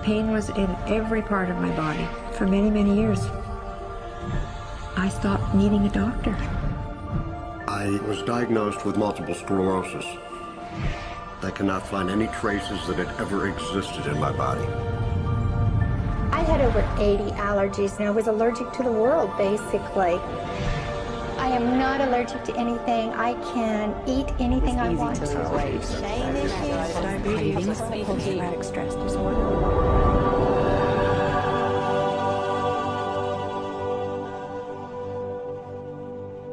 pain was in every part of my body for many, many years. I stopped needing a doctor. I was diagnosed with multiple sclerosis. I cannot find any traces that it ever existed in my body. I had over 80 allergies, and I was allergic to the world, basically. I am not allergic to anything. I can eat anything I want to. Diabetes, post-traumatic stress disorder.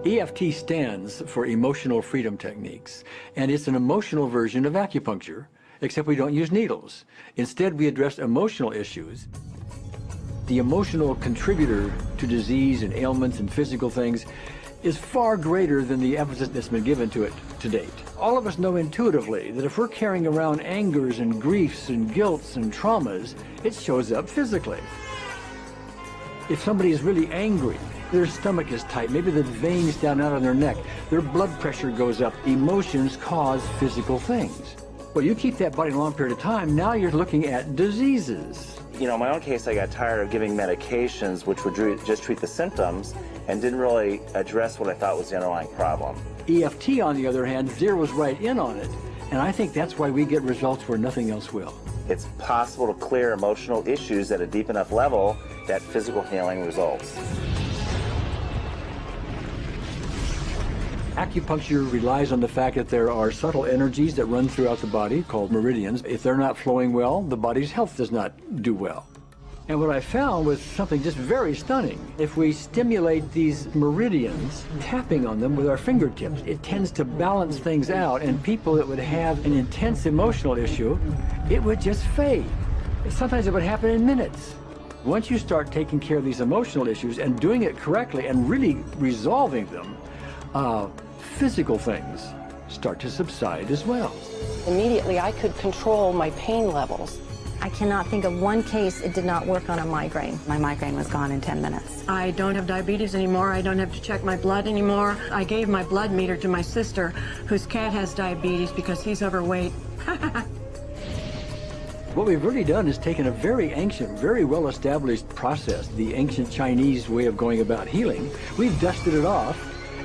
EFT stands for Emotional Freedom Techniques, and it's an emotional version of acupuncture, except we don't use needles. Instead, we address emotional issues. The emotional contributor to disease and ailments and physical things is far greater than the emphasis that's been given to it to date. All of us know intuitively that if we're carrying around angers and griefs and guilts and traumas, it shows up physically. If somebody is really angry, their stomach is tight, maybe the veins down out on their neck, their blood pressure goes up. Emotions cause physical things. Well, you keep that body a long period of time, now you're looking at diseases. You know, in my own case, I got tired of giving medications which would just treat the symptoms and didn't really address what I thought was the underlying problem. EFT, on the other hand, zeroes right in on it, and I think that's why we get results where nothing else will. It's possible to clear emotional issues at a deep enough level that physical healing results. Acupuncture relies on the fact that there are subtle energies that run throughout the body called meridians. If they're not flowing well, the body's health does not do well. And what I found was something just very stunning. If we stimulate these meridians, tapping on them with our fingertips, it tends to balance things out, and people that would have an intense emotional issue, it would just fade. Sometimes it would happen in minutes. Once you start taking care of these emotional issues and doing it correctly and really resolving them, physical things start to subside as well. Immediately, I could control my pain levels. I cannot think of one case it did not work on a migraine. My migraine was gone in 10 minutes. I don't have diabetes anymore. I don't have to check my blood anymore. I gave my blood meter to my sister, whose cat has diabetes because he's overweight. What we've really done is taken a very ancient, very well-established process, the ancient Chinese way of going about healing. We've dusted it off,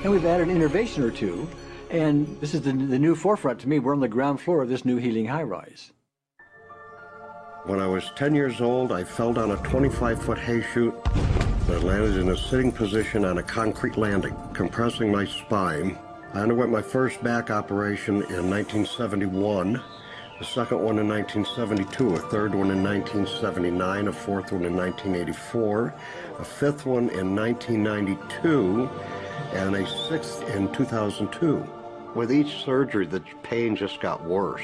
and we've added an innovation or two, and this is the new forefront to me. We're on the ground floor of this new healing high-rise. When I was 10 years old, I fell down a 25-foot hay chute that landed in a sitting position on a concrete landing, compressing my spine. I underwent my first back operation in 1971, the second one in 1972, a third one in 1979, a fourth one in 1984, a fifth one in 1992, and a sixth in 2002. With each surgery, the pain just got worse.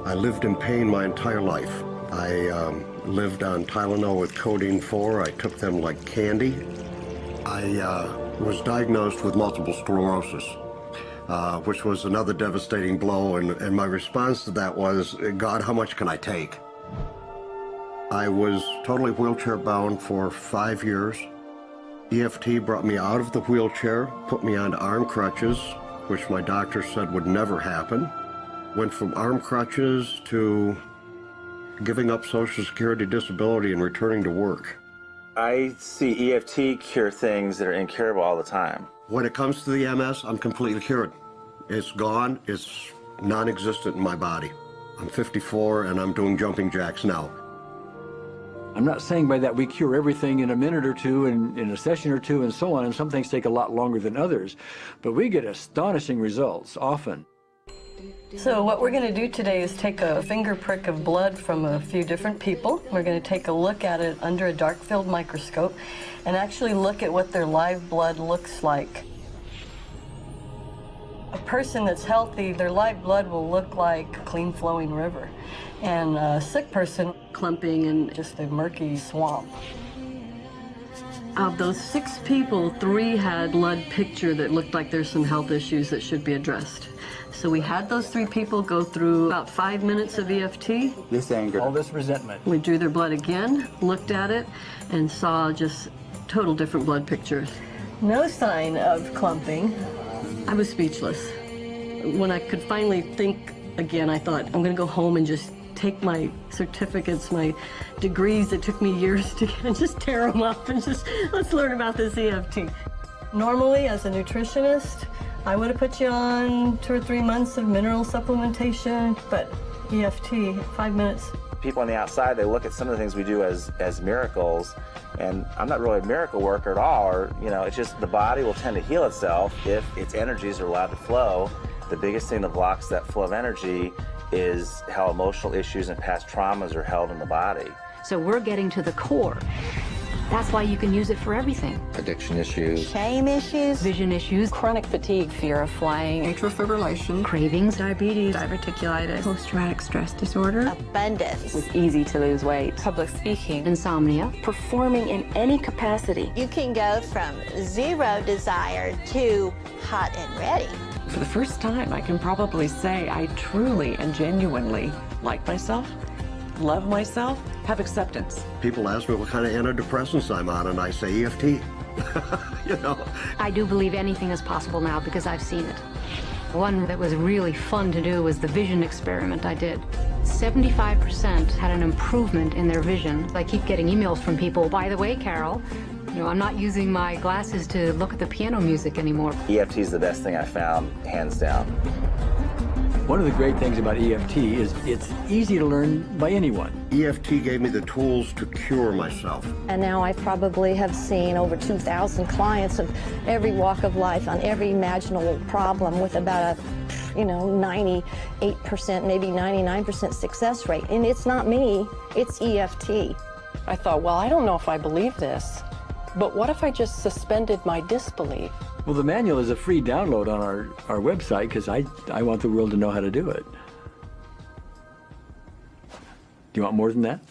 I lived in pain my entire life. I lived on Tylenol with codeine 4. I took them like candy. I was diagnosed with multiple sclerosis, which was another devastating blow, and my response to that was, God, how much can I take? I was totally wheelchair bound for 5 years. EFT brought me out of the wheelchair, put me onto arm crutches, which my doctor said would never happen. Went from arm crutches to giving up Social Security disability and returning to work. I see EFT cure things that are incurable all the time. When it comes to the MS, I'm completely cured. It's gone, it's non-existent in my body. I'm 54 and I'm doing jumping jacks now. I'm not saying by that we cure everything in a minute or two, and in a session or two, and so on, and some things take a lot longer than others, but we get astonishing results often. So what we're going to do today is take a finger prick of blood from a few different people. We're going to take a look at it under a dark field microscope and actually look at what their live blood looks like. A person that's healthy, their live blood will look like a clean flowing river, and a sick person clumping in just a murky swamp. Of those 6 people, 3 had blood picture that looked like there's some health issues that should be addressed. So we had those 3 people go through about 5 minutes of EFT. This anger, all this resentment. We drew their blood again, looked at it, and saw just total different blood pictures. No sign of clumping. I was speechless. When I could finally think again, I thought, I'm going to go home and just take my certificates, my degrees that took me years to get, and just tear them up and just, let's learn about this EFT. Normally, as a nutritionist, I would have put you on 2 or 3 months of mineral supplementation, but EFT, 5 minutes. People on the outside, they look at some of the things we do as miracles, and I'm not really a miracle worker at all, or, you know, it's just the body will tend to heal itself if its energies are allowed to flow. The biggest thing that blocks that flow of energy is how emotional issues and past traumas are held in the body. So we're getting to the core. That's why you can use it for everything. Addiction issues. Shame issues. Vision issues. Chronic fatigue, fear of flying, atrial fibrillation, Cravings. Diabetes, diverticulitis, post-traumatic stress disorder, Abundance. it's easy to lose weight, Public speaking. Insomnia. performing in any capacity. You can go from zero desire to hot and ready. For the first time, I can probably say I truly and genuinely like myself, love myself, have acceptance. People ask me what kind of antidepressants I'm on, and I say EFT. You know. I do believe anything is possible now because I've seen it. One that was really fun to do was the vision experiment I did. 75% had an improvement in their vision. I keep getting emails from people, by the way, Carol, you know, I'm not using my glasses to look at the piano music anymore. EFT is the best thing I found, hands down. One of the great things about EFT is it's easy to learn by anyone. EFT gave me the tools to cure myself. And now I probably have seen over 2,000 clients of every walk of life on every imaginable problem with about a, 98%, maybe 99% success rate. And it's not me, it's EFT. I thought, well, I don't know if I believe this, but what if I just suspended my disbelief? Well, the manual is a free download on our website because I want the world to know how to do it. Do you want more than that?